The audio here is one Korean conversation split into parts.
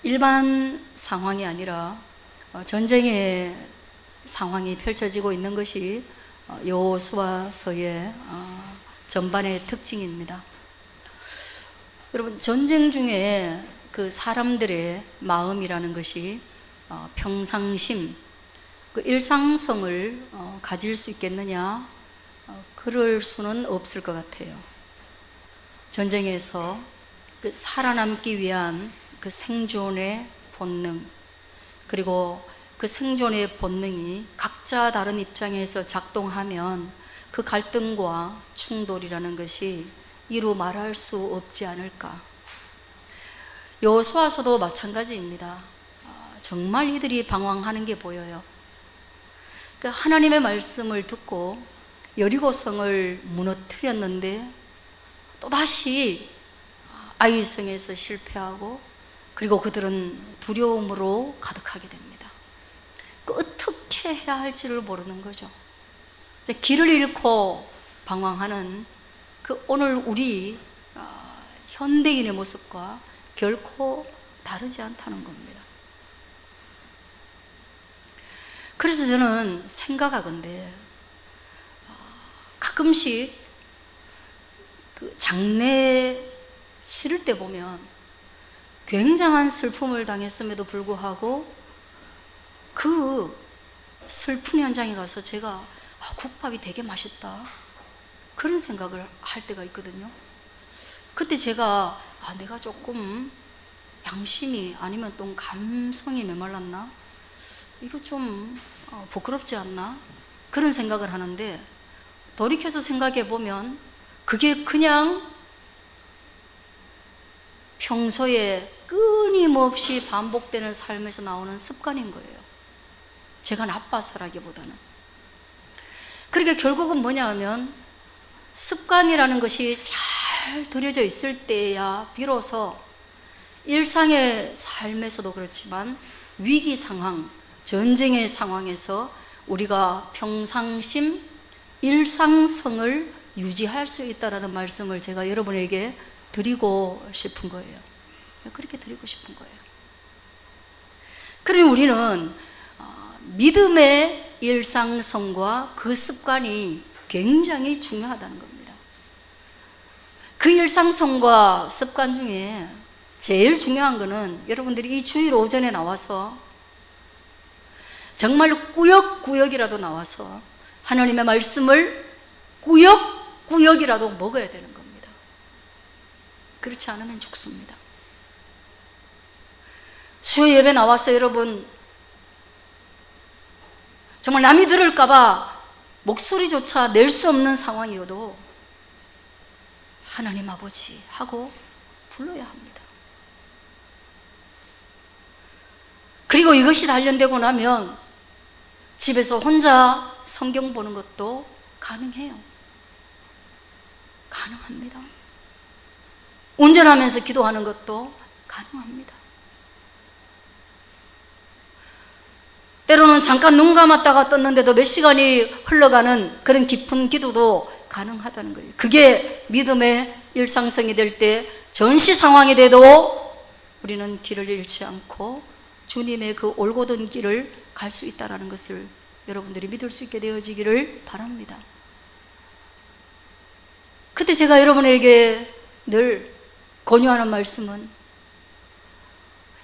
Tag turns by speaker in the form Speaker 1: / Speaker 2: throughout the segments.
Speaker 1: 일반 상황이 아니라 전쟁의 상황이 펼쳐지고 있는 것이 여호수아서의 전반의 특징입니다. 여러분, 전쟁 중에 그 사람들의 마음이라는 것이 평상심, 그 일상성을 가질 수 있겠느냐? 그럴 수는 없을 것 같아요. 전쟁에서 그 살아남기 위한 그 생존의 본능, 그리고 그 생존의 본능이 각자 다른 입장에서 작동하면 그 갈등과 충돌이라는 것이 이루 말할 수 없지 않을까. 여호수아서도 마찬가지입니다. 정말 이들이 방황하는 게 보여요. 그러니까 하나님의 말씀을 듣고 여리고성을 무너뜨렸는데 또다시 아이성에서 실패하고, 그리고 그들은 두려움으로 가득하게 됩니다. 어떻게 해야 할지를 모르는 거죠. 길을 잃고 방황하는 그 오늘 우리 현대인의 모습과 결코 다르지 않다는 겁니다. 그래서 저는 생각하건대 가끔씩 그 장례 치를 때 보면 굉장한 슬픔을 당했음에도 불구하고 그 슬픈 현장에 가서 제가 국밥이 되게 맛있다, 그런 생각을 할 때가 있거든요. 그때 제가 내가 조금 양심이 아니면 또 감성이 메말랐나? 이거 좀 부끄럽지 않나? 그런 생각을 하는데, 돌이켜서 생각해 보면 그게 그냥 평소에 끊임없이 반복되는 삶에서 나오는 습관인 거예요. 제가 나빠서라기보다는. 그러니까 결국은 뭐냐 하면, 습관이라는 것이 잘 들여져 있을 때야 비로소 일상의 삶에서도 그렇지만 위기 상황, 전쟁의 상황에서 우리가 평상심, 일상성을 유지할 수 있다는 말씀을 제가 여러분에게 드리고 싶은 거예요. 그렇게 드리고 싶은 거예요. 그러면 우리는 믿음의 일상성과 그 습관이 굉장히 중요하다는 겁니다. 그 일상성과 습관 중에 제일 중요한 거는, 여러분들이 이 주일 오전에 나와서 정말 꾸역꾸역이라도 나와서 하나님의 말씀을 꾸역꾸역이라도 먹어야 되는 겁니다. 그렇지 않으면 죽습니다. 수요 예배 나와서 여러분 정말 남이 들을까봐 목소리조차 낼 수 없는 상황이어도 하나님 아버지 하고 불러야 합니다. 그리고 이것이 단련되고 나면 집에서 혼자 성경 보는 것도 가능해요. 가능합니다. 운전하면서 기도하는 것도 가능합니다. 때로는 잠깐 눈 감았다가 떴는데도 몇 시간이 흘러가는 그런 깊은 기도도 가능하다는 거예요. 그게 믿음의 일상성이 될 때, 전시 상황이 돼도 우리는 길을 잃지 않고 주님의 그 올곧은 길을 갈 수 있다는 것을 여러분들이 믿을 수 있게 되어지기를 바랍니다. 그때 제가 여러분에게 늘 권유하는 말씀은,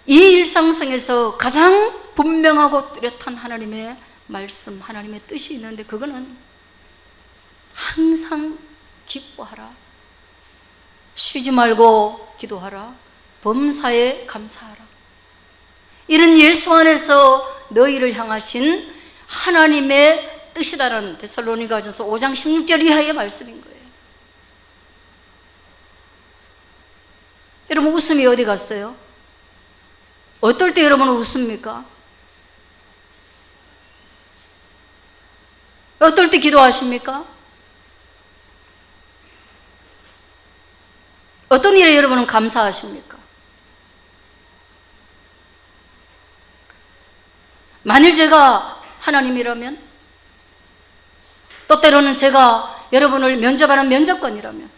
Speaker 1: 이 일상성에서 가장 분명하고 뚜렷한 하나님의 말씀, 하나님의 뜻이 있는데, 그거는 항상 기뻐하라, 쉬지 말고 기도하라, 범사에 감사하라. 이는 예수 안에서 너희를 향하신 하나님의 뜻이다라는 데살로니가전서 5장 16절 이하의 말씀인 거예요. 여러분, 웃음이 어디 갔어요? 어떨 때 여러분은 웃습니까? 어떨 때 기도하십니까? 어떤 일에 여러분은 감사하십니까? 만일 제가 하나님이라면, 또 때로는 제가 여러분을 면접하는 면접관이라면,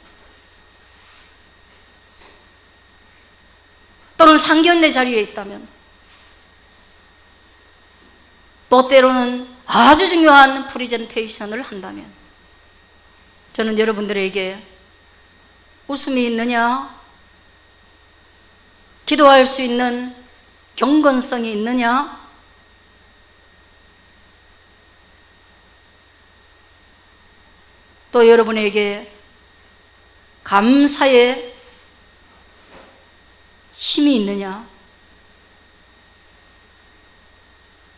Speaker 1: 또는 상견례 자리에 있다면, 또 때로는 아주 중요한 프리젠테이션을 한다면, 저는 여러분들에게 웃음이 있느냐, 기도할 수 있는 경건성이 있느냐, 또 여러분에게 감사의 힘이 있느냐,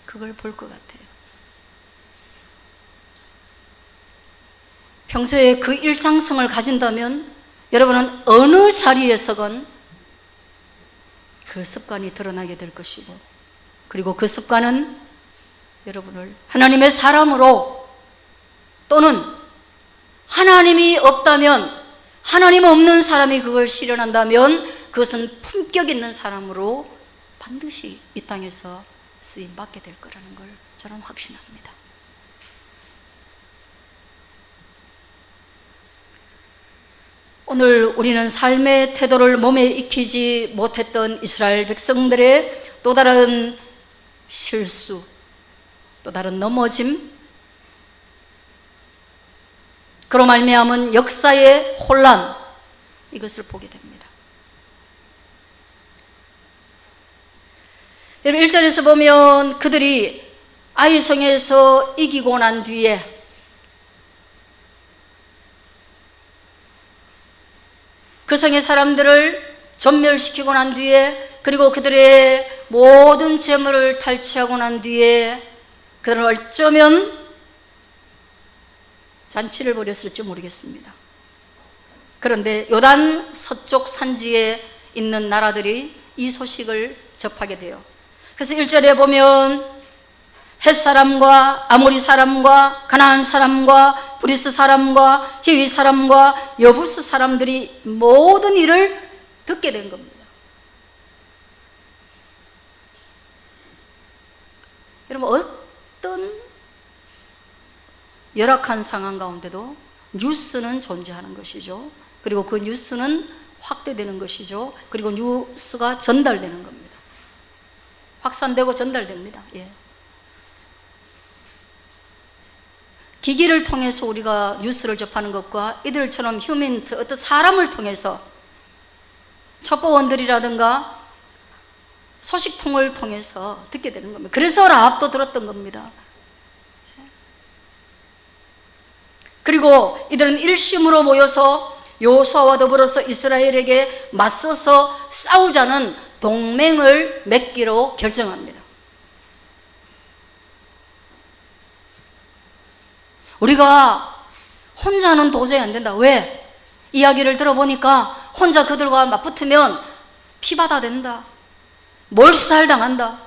Speaker 1: 그걸 볼 것 같아요. 평소에 그 일상성을 가진다면 여러분은 어느 자리에서건 그 습관이 드러나게 될 것이고, 그리고 그 습관은 여러분을 하나님의 사람으로, 또는 하나님이 없다면, 하나님 없는 사람이 그걸 실현한다면 그것은 품격 있는 사람으로 반드시 이 땅에서 쓰임 받게 될 거라는 걸 저는 확신합니다. 오늘 우리는 삶의 태도를 몸에 익히지 못했던 이스라엘 백성들의 또 다른 실수, 또 다른 넘어짐, 그로 말미암은 역사의 혼란, 이것을 보게 됩니다. 여러분 1절에서 보면 그들이 아이성에서 이기고 난 뒤에 그 성의 사람들을 전멸시키고 난 뒤에, 그리고 그들의 모든 재물을 탈취하고 난 뒤에 그들은 어쩌면 잔치를 벌였을지 모르겠습니다. 그런데 요단 서쪽 산지에 있는 나라들이 이 소식을 접하게 돼요. 그래서 1절에 보면 헷 사람과 아모리 사람과 가나안 사람과 브리스 사람과 히위 사람과 여부스 사람들이 모든 일을 듣게 된 겁니다. 여러분, 어떤 열악한 상황 가운데도 뉴스는 존재하는 것이죠. 그리고 그 뉴스는 확대되는 것이죠. 그리고 뉴스가 전달되는 겁니다. 확산되고 전달됩니다. 예. 기기를 통해서 우리가 뉴스를 접하는 것과 이들처럼 휴민트, 어떤 사람을 통해서 첩보원들이라든가 소식통을 통해서 듣게 되는 겁니다. 그래서 라합도 들었던 겁니다. 그리고 이들은 일심으로 모여서 여호수아와 더불어서 이스라엘에게 맞서서 싸우자는 동맹을 맺기로 결정합니다. 우리가 혼자는 도저히 안 된다. 왜? 이야기를 들어보니까 혼자 그들과 맞붙으면 피바다 된다, 몰살당한다.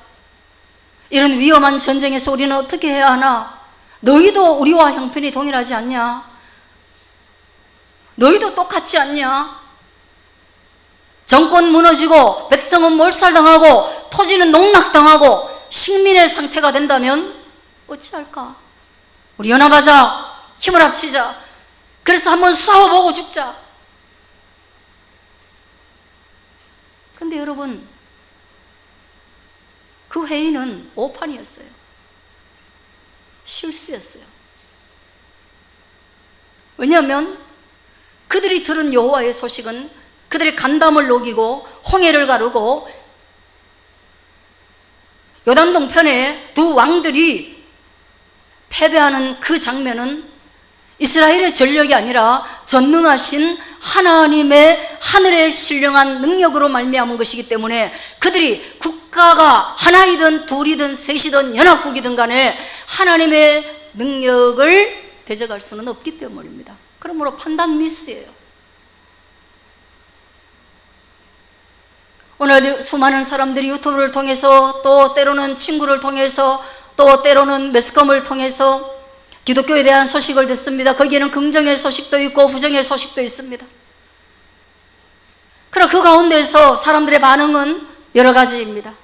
Speaker 1: 이런 위험한 전쟁에서 우리는 어떻게 해야 하나? 너희도 우리와 형편이 동일하지 않냐? 너희도 똑같지 않냐? 정권 무너지고 백성은 몰살당하고 토지는 농락당하고 식민의 상태가 된다면 어찌할까? 우리 연합하자, 힘을 합치자. 그래서 한번 싸워보고 죽자. 근데 여러분, 그 회의는 오판이었어요. 실수였어요. 왜냐하면 그들이 들은 여호와의 소식은 그들의 간담을 녹이고 홍해를 가르고 요단 동편에 두 왕들이 패배하는 그 장면은 이스라엘의 전력이 아니라 전능하신 하나님의 하늘의 신령한 능력으로 말미암은 것이기 때문에 그들이 국가가 하나이든 둘이든 셋이든 연합국이든 간에 하나님의 능력을 대적할 수는 없기 때문입니다. 그러므로 판단 미스예요. 오늘 수많은 사람들이 유튜브를 통해서, 또 때로는 친구를 통해서, 또 때로는 매스컴을 통해서 기독교에 대한 소식을 듣습니다. 거기에는 긍정의 소식도 있고 부정의 소식도 있습니다. 그러나 그 가운데서 사람들의 반응은 여러 가지입니다.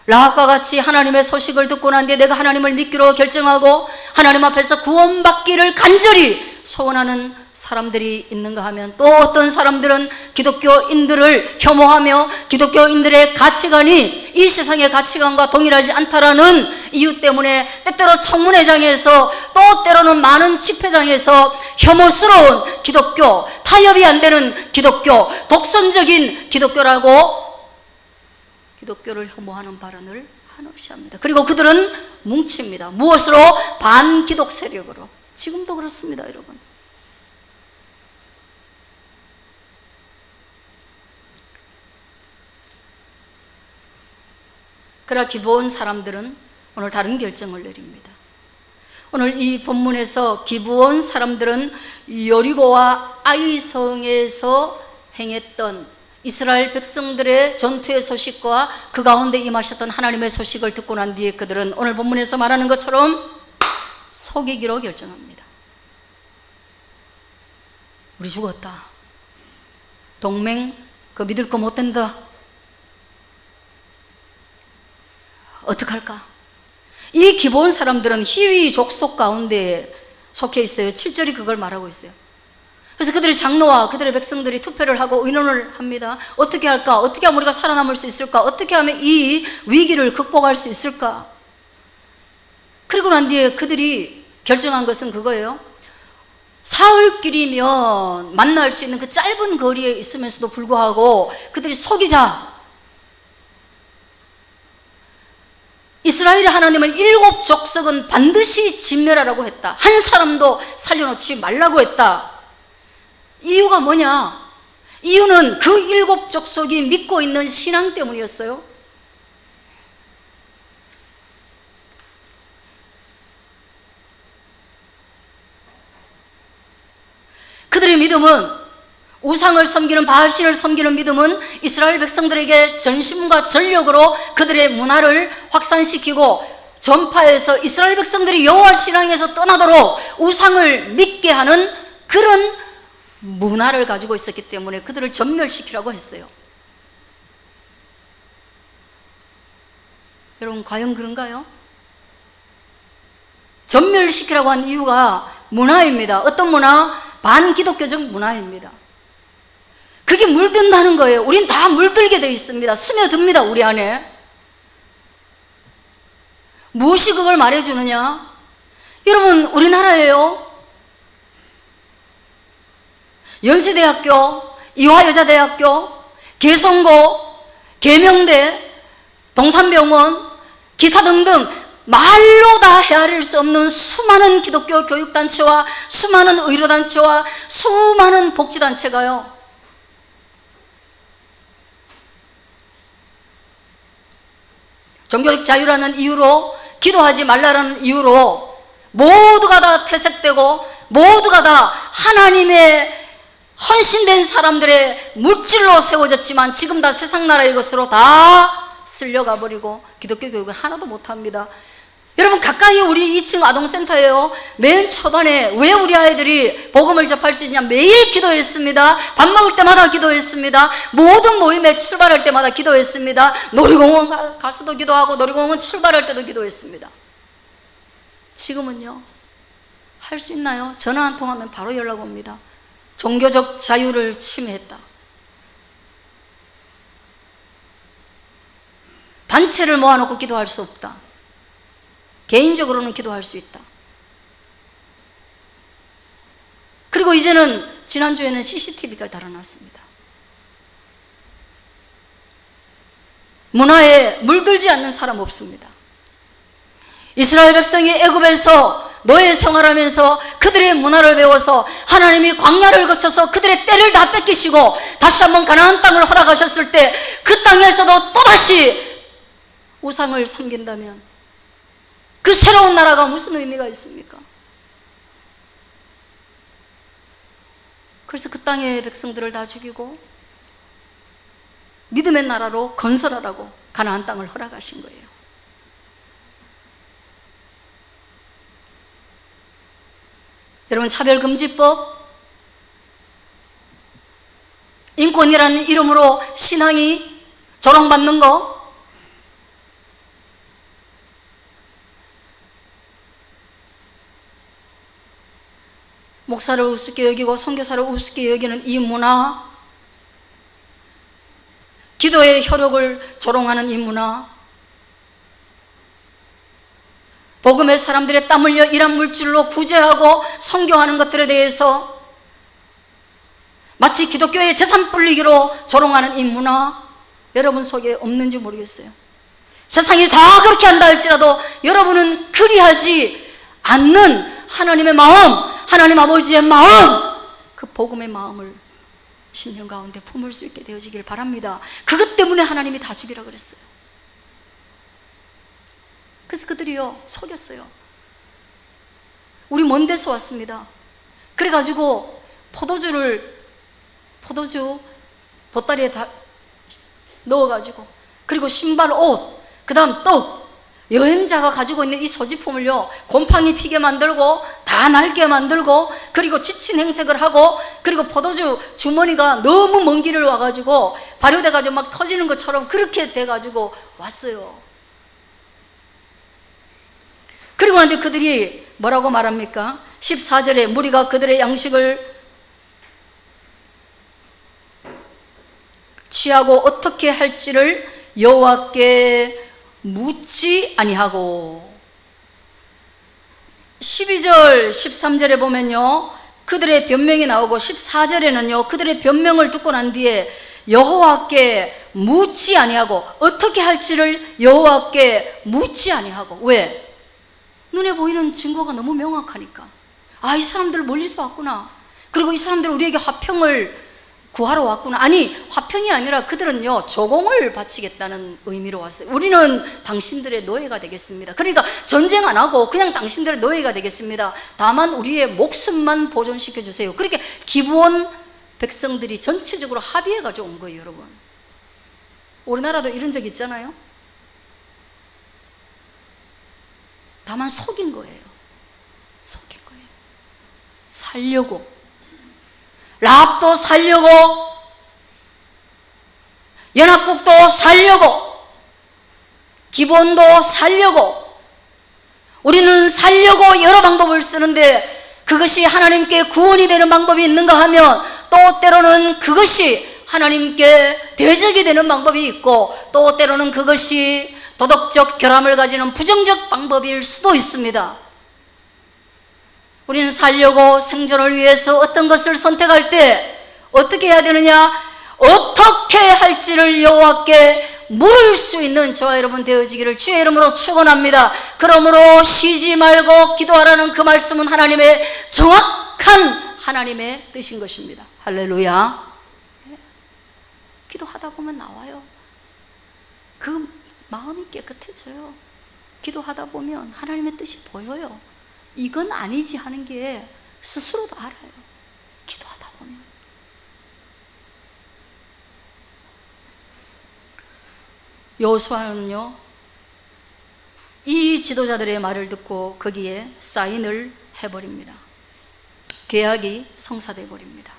Speaker 1: 라합과 같이 하나님의 소식을 듣고 난 뒤에 내가 하나님을 믿기로 결정하고 하나님 앞에서 구원받기를 간절히 소원하는 사람들이 있는가 하면 또 어떤 사람들은 기독교인들을 혐오하며 기독교인들의 가치관이 이 세상의 가치관과 동일하지 않다라는 이유 때문에 때때로 청문회장에서 또 때로는 많은 집회장에서 혐오스러운 기독교, 타협이 안 되는 기독교, 독선적인 기독교라고 기독교를 혐오하는 발언을 한없이 합니다. 그리고 그들은 뭉칩니다. 무엇으로? 반기독 세력으로. 지금도 그렇습니다, 여러분. 그러나 기브온 사람들은 오늘 다른 결정을 내립니다. 오늘 이 본문에서 기브온 사람들은 여리고와 아이성에서 행했던 이스라엘 백성들의 전투의 소식과 그 가운데 임하셨던 하나님의 소식을 듣고 난 뒤에 그들은 오늘 본문에서 말하는 것처럼 속이기로 결정합니다. 우리 죽었다. 동맹 그 믿을 거 못 된다. 어떡할까? 이 기본 사람들은 희위 족속 가운데 속해 있어요. 7절이 그걸 말하고 있어요. 그래서 그들의 장로와 그들의 백성들이 투표를 하고 의논을 합니다. 어떻게 할까? 어떻게 하면 우리가 살아남을 수 있을까? 어떻게 하면 이 위기를 극복할 수 있을까? 그리고 난 뒤에 그들이 결정한 것은 그거예요. 사흘길이면 만날 수 있는 그 짧은 거리에 있으면서도 불구하고 그들이 속이자. 이스라엘의 하나님은 7 족속은 반드시 진멸하라고 했다. 한 사람도 살려놓지 말라고 했다. 이유가 뭐냐? 이유는 그 7 족속이 믿고 있는 신앙 때문이었어요. 그들의 믿음은, 우상을 섬기는 바알신을 섬기는 믿음은 이스라엘 백성들에게 전심과 전력으로 그들의 문화를 확산시키고 전파해서 이스라엘 백성들이 여호와 신앙에서 떠나도록 우상을 믿게 하는 그런 문화를 가지고 있었기 때문에 그들을 전멸시키라고 했어요. 여러분, 과연 그런가요? 전멸시키라고 한 이유가 문화입니다. 어떤 문화? 반기독교적 문화입니다. 그게 물든다는 거예요. 우린 다 물들게 되어 있습니다. 스며듭니다, 우리 안에. 무엇이 그걸 말해주느냐? 여러분, 우리나라에요, 연세대학교, 이화여자대학교, 개성고, 계명대, 동산병원, 기타 등등 말로 다 헤아릴 수 없는 수많은 기독교 교육단체와 수많은 의료단체와 수많은 복지단체가요, 종교적 자유라는 이유로, 기도하지 말라라는 이유로 모두가 다 퇴색되고 모두가 다 하나님의 헌신된 사람들의 물질로 세워졌지만 지금 다 세상 나라의 것으로 다 쓸려가 버리고 기독교 교육을 하나도 못합니다. 여러분, 가까이 우리 2층 아동센터에요, 맨 초반에 왜 우리 아이들이 복음을 접할 수 있냐, 매일 기도했습니다. 밥 먹을 때마다 기도했습니다. 모든 모임에 출발할 때마다 기도했습니다. 놀이공원 가서도 기도하고 놀이공원 출발할 때도 기도했습니다. 지금은요, 할 수 있나요? 전화 한 통하면 바로 연락 옵니다. 종교적 자유를 침해했다. 단체를 모아놓고 기도할 수 없다. 개인적으로는 기도할 수 있다. 그리고 이제는 지난주에는 CCTV가 달아났습니다. 문화에 물들지 않는 사람 없습니다. 이스라엘 백성이 애굽에서 노예 생활하면서 그들의 문화를 배워서 하나님이 광야를 거쳐서 그들의 때를 다 뺏기시고 다시 한번 가나안 땅을 허락하셨을 때 그 땅에서도 또다시 우상을 섬긴다면 그 새로운 나라가 무슨 의미가 있습니까? 그래서 그 땅의 백성들을 다 죽이고 믿음의 나라로 건설하라고 가나안 땅을 허락하신 거예요. 여러분, 차별금지법, 인권이라는 이름으로 신앙이 조롱받는 거, 목사를 우습게 여기고 선교사를 우습게 여기는 이 문화, 기도의 효력을 조롱하는 이 문화, 복음의 사람들의 땀 흘려 일한 물질로 구제하고 선교하는 것들에 대해서 마치 기독교의 재산 불리기로 조롱하는 이 문화, 여러분 속에 없는지 모르겠어요. 세상이 다 그렇게 한다 할지라도 여러분은 그리하지 않는 하나님의 마음, 하나님 아버지의 마음, 그 복음의 마음을 심령 가운데 품을 수 있게 되어지길 바랍니다. 그것 때문에 하나님이 다 죽이라 그랬어요. 그래서 그들이요 속였어요. 우리 먼 데서 왔습니다. 그래가지고 포도주 보따리에 다 넣어가지고, 그리고 신발, 옷, 그 다음 떡, 여행자가 가지고 있는 이 소지품을요 곰팡이 피게 만들고 다 낡게 만들고, 그리고 지친 행색을 하고, 그리고 포도주 주머니가 너무 먼 길을 와가지고 발효돼가지고 막 터지는 것처럼 그렇게 돼가지고 왔어요. 그리고 나는데 그들이 뭐라고 말합니까? 14절에 무리가 그들의 양식을 취하고 어떻게 할지를 여호와께 묻지 아니하고, 12절 13절에 보면요 그들의 변명이 나오고, 14절에는요 그들의 변명을 듣고 난 뒤에 여호와께 묻지 아니하고, 어떻게 할지를 여호와께 묻지 아니하고. 왜? 눈에 보이는 증거가 너무 명확하니까. 아, 이 사람들 멀리서 왔구나. 그리고 이 사람들 우리에게 화평을 구하러 왔구나. 아니, 화평이 아니라 그들은요 조공을 바치겠다는 의미로 왔어요. 우리는 당신들의 노예가 되겠습니다. 그러니까 전쟁 안 하고 그냥 당신들의 노예가 되겠습니다. 다만 우리의 목숨만 보존시켜 주세요. 그렇게 기브온 백성들이 전체적으로 합의해 가지고 온 거예요. 여러분, 우리나라도 이런 적 있잖아요. 다만 속인 거예요. 속인 거예요. 살려고, 라합도 살려고, 연합국도 살려고, 기본도 살려고, 우리는 살려고 여러 방법을 쓰는데 그것이 하나님께 구원이 되는 방법이 있는가 하면 또 때로는 그것이 하나님께 대적이 되는 방법이 있고, 또 때로는 그것이 도덕적 결함을 가지는 부정적 방법일 수도 있습니다. 우리는 살려고 생존을 위해서 어떤 것을 선택할 때 어떻게 해야 되느냐? 어떻게 할지를 여호와께 물을 수 있는 저와 여러분 되어지기를 주의 이름으로 축원합니다. 그러므로 쉬지 말고 기도하라는 그 말씀은 하나님의 정확한 하나님의 뜻인 것입니다. 할렐루야. 기도하다 보면 나와요. 그 마음이 깨끗해져요. 기도하다 보면 하나님의 뜻이 보여요. 이건 아니지 하는 게 스스로도 알아요. 기도하다 보면. 여호수아는요 이 지도자들의 말을 듣고 거기에 사인을 해버립니다. 계약이 성사돼 버립니다.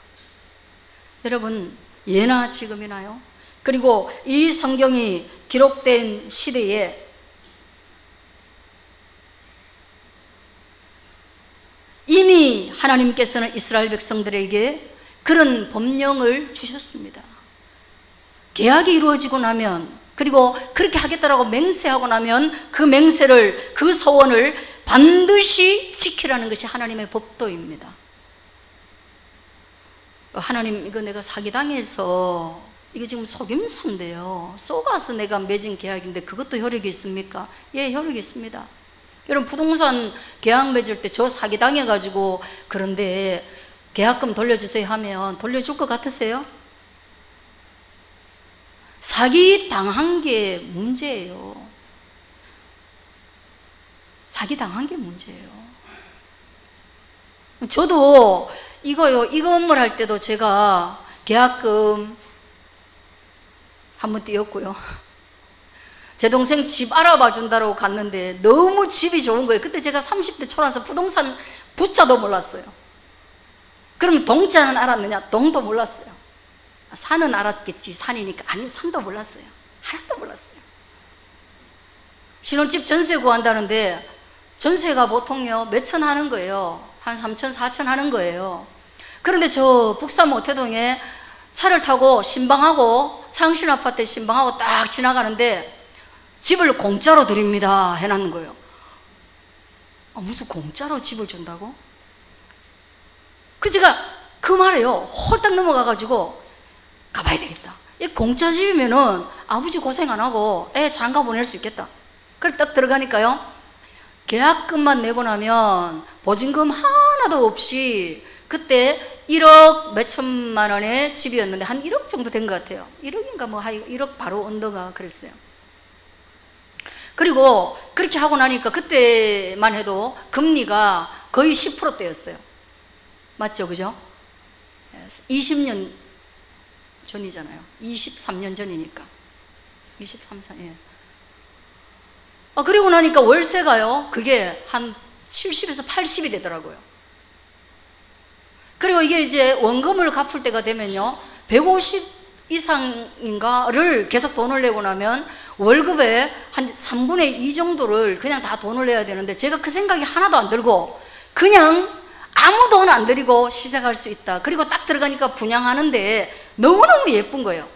Speaker 1: 여러분, 예나 지금이나요? 그리고 이 성경이 기록된 시대에 이미 하나님께서는 이스라엘 백성들에게 그런 법령을 주셨습니다. 계약이 이루어지고 나면, 그리고 그렇게 하겠다라고 맹세하고 나면 그 맹세를, 그 소원을 반드시 지키라는 것이 하나님의 법도입니다. 하나님, 이거 내가 사기당해서, 이게 지금 속임수인데요, 속아서 내가 맺은 계약인데 그것도 효력이 있습니까? 예, 효력이 있습니다. 여러분, 부동산 계약 맺을 때 저 사기당해가지고 그런데 계약금 돌려주세요 하면 돌려줄 것 같으세요? 사기당한 게 문제예요. 사기당한 게 문제예요. 저도 이거 건물 할 때도 제가 계약금 한번 띄었고요. 제 동생 집 알아봐 준다고 갔는데 너무 집이 좋은 거예요. 그때 제가 30대 초라서 부동산 부자도 몰랐어요. 그러면 동자는 알았느냐? 동도 몰랐어요. 산은 알았겠지, 산이니까. 아니, 산도 몰랐어요. 하나도 몰랐어요. 신혼집 전세 구한다는데 전세가 보통요 몇천 하는 거예요. 한 3천, 4천 하는 거예요. 그런데 저 북산 모태동에 차를 타고 신방하고 창신 아파트 신방하고 딱 지나가는데 집을 공짜로 드립니다 해놨는 거예요. 무슨 공짜로 집을 준다고? 그 제가 그 말에요 홀딱 넘어가가지고 가봐야 되겠다. 이 공짜 집이면은 아버지 고생 안 하고 애 장가 보낼 수 있겠다. 그래 딱 들어가니까요, 계약금만 내고 나면 보증금 하나도 없이 그때 1억 몇천만 원의 집이었는데 한 1억 정도 된 것 같아요. 1억인가 뭐 1억 바로 언더가 그랬어요. 그리고 그렇게 하고 나니까 그때만 해도 금리가 거의 10%대였어요. 맞죠? 그죠? 20년 전이잖아요. 23년 전이니까. 23, 4, 예. 그리고 나니까 월세가요, 그게 한 70에서 80이 되더라고요. 그리고 이게 이제 원금을 갚을 때가 되면요, 150 이상인가를 계속 돈을 내고 나면 월급의 한 3분의 2 정도를 그냥 다 돈을 내야 되는데, 제가 그 생각이 하나도 안 들고 그냥 아무 돈 안 들이고 시작할 수 있다. 그리고 딱 들어가니까 분양하는데 너무너무 예쁜 거예요.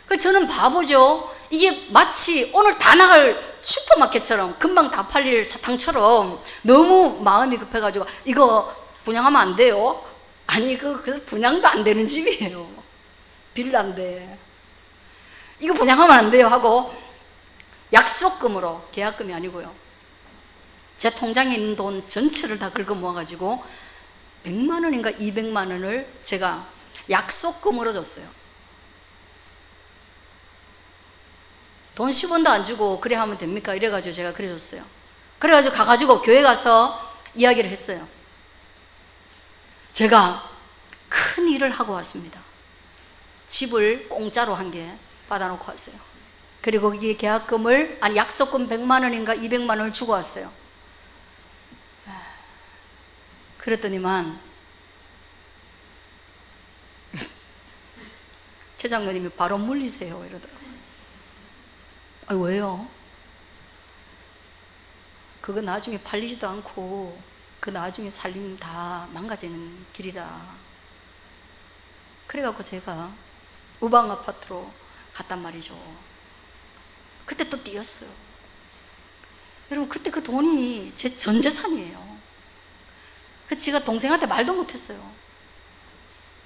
Speaker 1: 그래서 저는 바보죠. 이게 마치 오늘 다 나갈 슈퍼마켓처럼 금방 다 팔릴 사탕처럼 너무 마음이 급해가지고 이거 분양하면 안 돼요. 아니 그 분양도 안 되는 집이에요. 빌라인데 이거 분양하면 안 돼요 하고 약속금으로, 계약금이 아니고요, 제 통장에 있는 돈 전체를 다 긁어 모아가지고 100만 원인가 200만 원을 제가 약속금으로 줬어요. 돈 10원도 안 주고 그래 하면 됩니까? 이래가지고 제가 그래 줬어요. 그래가지고 가가지고 교회 가서 이야기를 했어요. 제가 큰 일을 하고 왔습니다. 집을 공짜로 한 개 받아놓고 왔어요. 그리고 거기에 계약금을, 아니 약속금 100만 원인가 200만 원을 주고 왔어요. 그랬더니만 최 장로님이 바로 물리세요 이러더라고요. 왜요? 그거 나중에 팔리지도 않고 그 나중에 살림 다 망가지는 길이라. 그래갖고 제가 우방 아파트로 갔단 말이죠. 그때 또 뛰었어요. 여러분 그때 그 돈이 제 전 재산이에요. 그래서 제가 동생한테 말도 못했어요.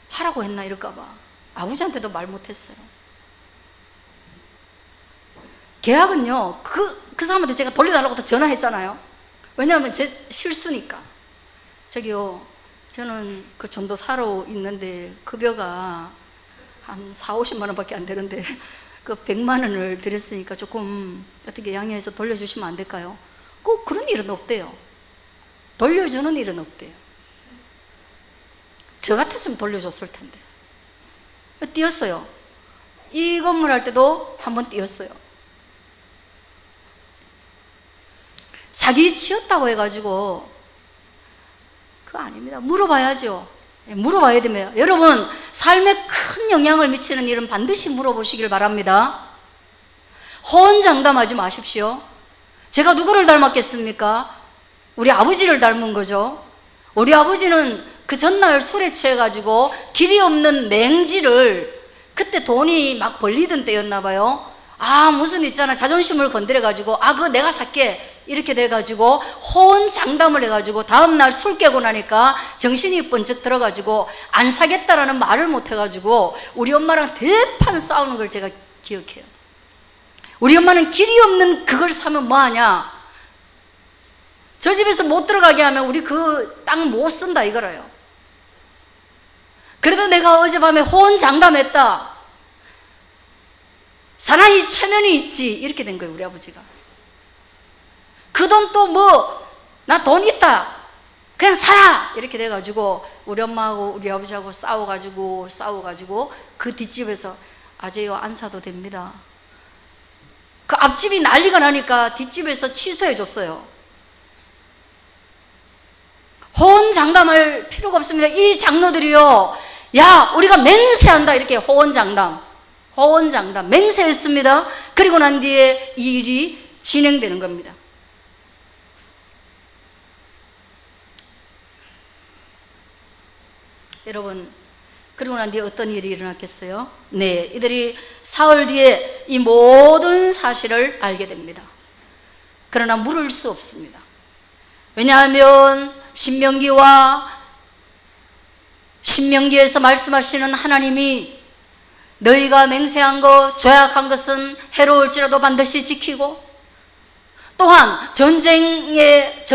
Speaker 1: 하라고 했나 이럴까봐. 아버지한테도 말 못했어요. 계약은요, 그 사람한테 제가 돌려달라고 또 전화했잖아요. 왜냐하면 제 실수니까. 저기요, 저는 그 전도사로 있는데 급여가 한 4, 50만 원밖에 안 되는데 그 100만 원을 드렸으니까 조금 어떻게 양해해서 돌려주시면 안 될까요? 꼭 그런 일은 없대요. 돌려주는 일은 없대요. 저 같았으면 돌려줬을 텐데. 뛰었어요. 이 건물 할 때도 한번 뛰었어요. 사기 치었다고 해가지고 그거 아닙니다. 물어봐야죠. 물어봐야 됩니다. 여러분 삶에 큰 영향을 미치는 일은 반드시 물어보시길 바랍니다. 호언장담하지 마십시오. 제가 누구를 닮았겠습니까? 우리 아버지를 닮은 거죠. 우리 아버지는 그 전날 술에 취해가지고 길이 없는 맹지를, 그때 돈이 막 벌리던 때였나 봐요. 무슨 있잖아, 자존심을 건드려가지고 그거 내가 살게 이렇게 돼가지고 호언장담을 해가지고 다음날 술 깨고 나니까 정신이 번쩍 들어가지고 안 사겠다라는 말을 못 해가지고 우리 엄마랑 대판 싸우는 걸 제가 기억해요. 우리 엄마는 길이 없는 그걸 사면 뭐하냐, 저 집에서 못 들어가게 하면 우리 그 땅 못 쓴다 이거라요. 그래도 내가 어젯밤에 호언장담했다, 사나이 체면이 있지, 이렇게 된 거예요. 우리 아버지가 그 돈 또 나 돈 있다 그냥 사라 이렇게 돼가지고 우리 엄마하고 우리 아버지하고 싸워가지고 그 뒷집에서 아재요 안 사도 됩니다. 그 앞집이 난리가 나니까 뒷집에서 취소해 줬어요. 호언장담할 필요가 없습니다. 이 장로들이요, 야 우리가 맹세한다 이렇게 호언장담 맹세했습니다. 그리고 난 뒤에 이 일이 진행되는 겁니다. 여러분, 그리고 난 뒤에 어떤 일이 일어났겠어요? 네, 이들이 사흘 뒤에 이 모든 사실을 알게 됩니다. 그러나 물을 수 없습니다. 왜냐하면 신명기에서 말씀하시는 하나님이 너희가 맹세한 것, 조약한 것은 해로울지라도 반드시 지키고, 또한 전쟁의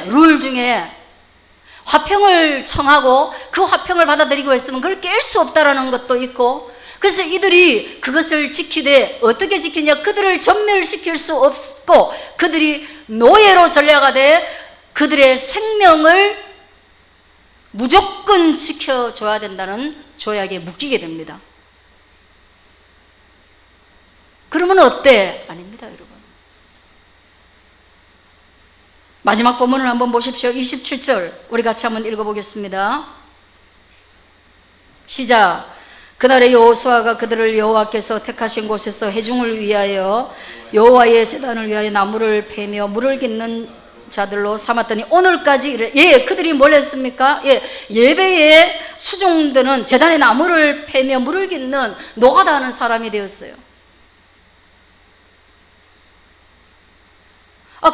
Speaker 1: 룰 중에 화평을 청하고 그 화평을 받아들이고 했으면 그걸 깰 수 없다라는 것도 있고, 그래서 이들이 그것을 지키되 어떻게 지키냐? 그들을 전멸시킬 수 없고 그들이 노예로 전락하되 그들의 생명을 무조건 지켜줘야 된다는 조약에 묶이게 됩니다. 그러면 어때? 아닙니다, 여러분. 마지막 본문을 한번 보십시오. 27절 우리 같이 한번 읽어보겠습니다. 시작. 그날에 여호수아가 그들을 여호와께서 택하신 곳에서 회중을 위하여 여호와의 제단을 위하여 나무를 패며 물을 깃는 자들로 삼았더니 오늘까지 이래. 예, 그들이 뭘 했습니까? 예, 예배에 수종드는 제단의 나무를 패며 물을 깃는 노가다 하는 사람이 되었어요.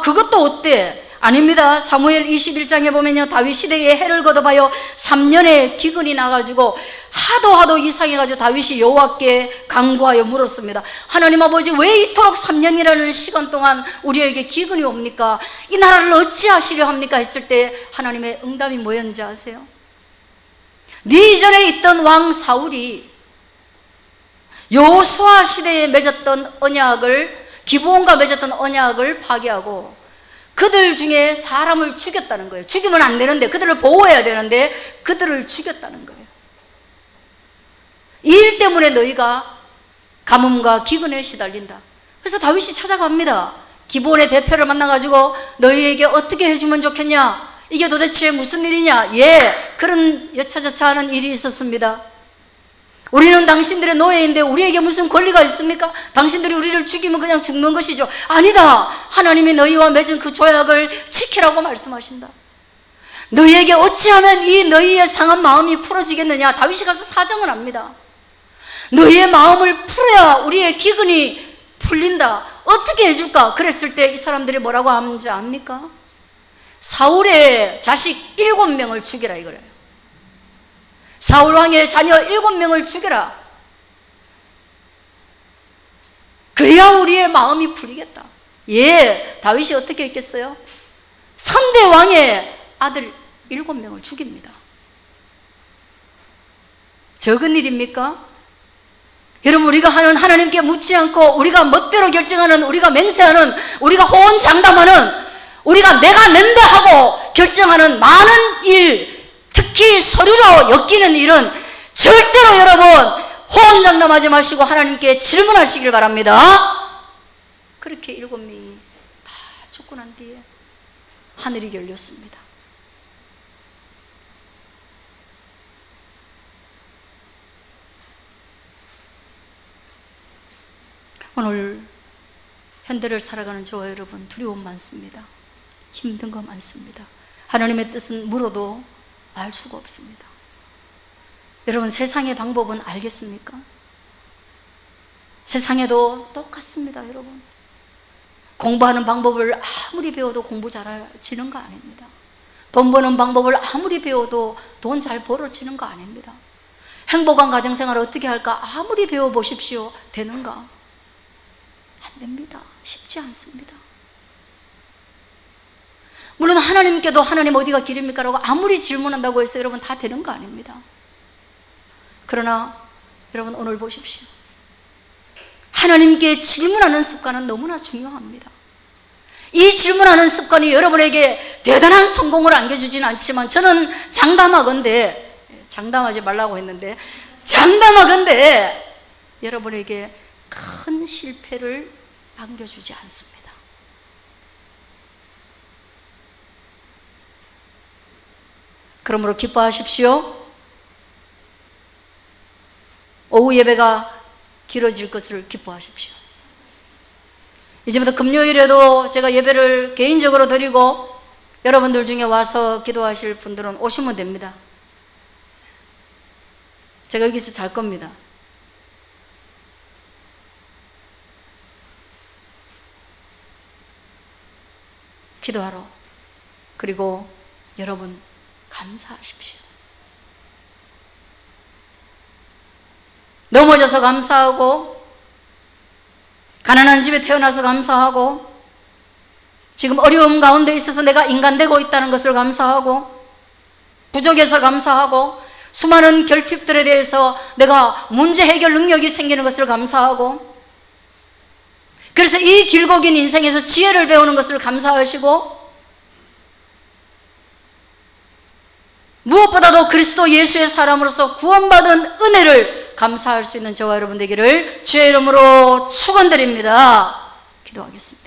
Speaker 1: 그것도 어때? 아닙니다. 사무엘 21장에 보면요, 다윗 시대에 해를 거듭하여 3년의 기근이 나가지고 하도 이상해가지고 다윗이 여호와께 간구하여 물었습니다. 하나님 아버지, 왜 이토록 3년이라는 시간 동안 우리에게 기근이 옵니까? 이 나라를 어찌하시려 합니까? 했을 때 하나님의 응답이 뭐였는지 아세요? 네 이전에 있던 왕 사울이 여호수아 시대에 맺었던 언약을, 기브온과 맺었던 언약을 파기하고 그들 중에 사람을 죽였다는 거예요. 죽이면 안 되는데, 그들을 보호해야 되는데 그들을 죽였다는 거예요. 이 일 때문에 너희가 가뭄과 기근에 시달린다. 그래서 다윗이 찾아갑니다. 기브온의 대표를 만나가지고 너희에게 어떻게 해주면 좋겠냐? 이게 도대체 무슨 일이냐? 예, 그런 여차저차하는 일이 있었습니다. 우리는 당신들의 노예인데 우리에게 무슨 권리가 있습니까? 당신들이 우리를 죽이면 그냥 죽는 것이죠. 아니다. 하나님이 너희와 맺은 그 조약을 지키라고 말씀하신다. 너희에게 어찌하면 이 너희의 상한 마음이 풀어지겠느냐? 다윗이 가서 사정을 합니다. 너희의 마음을 풀어야 우리의 기근이 풀린다. 어떻게 해줄까? 그랬을 때 이 사람들이 뭐라고 하는지 압니까? 사울의 자식 7명을 죽이라 이거래요. 사울 왕의 자녀 7명을 죽여라. 그래야 우리의 마음이 풀리겠다. 예, 다윗이 어떻게 했겠어요? 선대 왕의 아들 7명을 죽입니다. 적은 일입니까? 여러분, 우리가 하는, 하나님께 묻지 않고 우리가 멋대로 결정하는, 우리가 맹세하는, 우리가 호언장담하는, 우리가 내가 낸다 하고 결정하는 많은 일, 특히 서류로 엮이는 일은 절대로 여러분 호언장담하지 마시고 하나님께 질문하시길 바랍니다. 그렇게 7명이 다 죽고 난 뒤에 하늘이 열렸습니다. 오늘 현대를 살아가는 저와 여러분, 두려움 많습니다. 힘든 거 많습니다. 하나님의 뜻은 물어도 알 수가 없습니다. 여러분, 세상의 방법은 알겠습니까? 세상에도 똑같습니다. 여러분, 공부하는 방법을 아무리 배워도 공부 잘지는 거 아닙니다. 돈 버는 방법을 아무리 배워도 돈 잘 벌어지는 거 아닙니다. 행복한 가정생활을 어떻게 할까 아무리 배워보십시오. 되는가? 안 됩니다. 쉽지 않습니다. 물론 하나님께도 하나님 어디가 길입니까? 라고 아무리 질문한다고 해서 여러분 다 되는 거 아닙니다. 그러나 여러분, 오늘 보십시오. 하나님께 질문하는 습관은 너무나 중요합니다. 이 질문하는 습관이 여러분에게 대단한 성공을 안겨주지는 않지만, 저는 장담하건대, 장담하지 말라고 했는데 장담하건대 여러분에게 큰 실패를 안겨주지 않습니다. 그러므로 기뻐하십시오. 오후 예배가 길어질 것을 기뻐하십시오. 이제부터 금요일에도 제가 예배를 개인적으로 드리고 여러분들 중에 와서 기도하실 분들은 오시면 됩니다. 제가 여기서 잘 겁니다. 기도하러. 그리고 여러분 감사하십시오. 넘어져서 감사하고, 가난한 집에 태어나서 감사하고, 지금 어려움 가운데 있어서 내가 인간 되고 있다는 것을 감사하고, 부족해서 감사하고, 수많은 결핍들에 대해서 내가 문제 해결 능력이 생기는 것을 감사하고, 그래서 이 길고 긴 인생에서 지혜를 배우는 것을 감사하시고, 무엇보다도 그리스도 예수의 사람으로서 구원받은 은혜를 감사할 수 있는 저와 여러분 되기를 주의 이름으로 축원드립니다. 기도하겠습니다.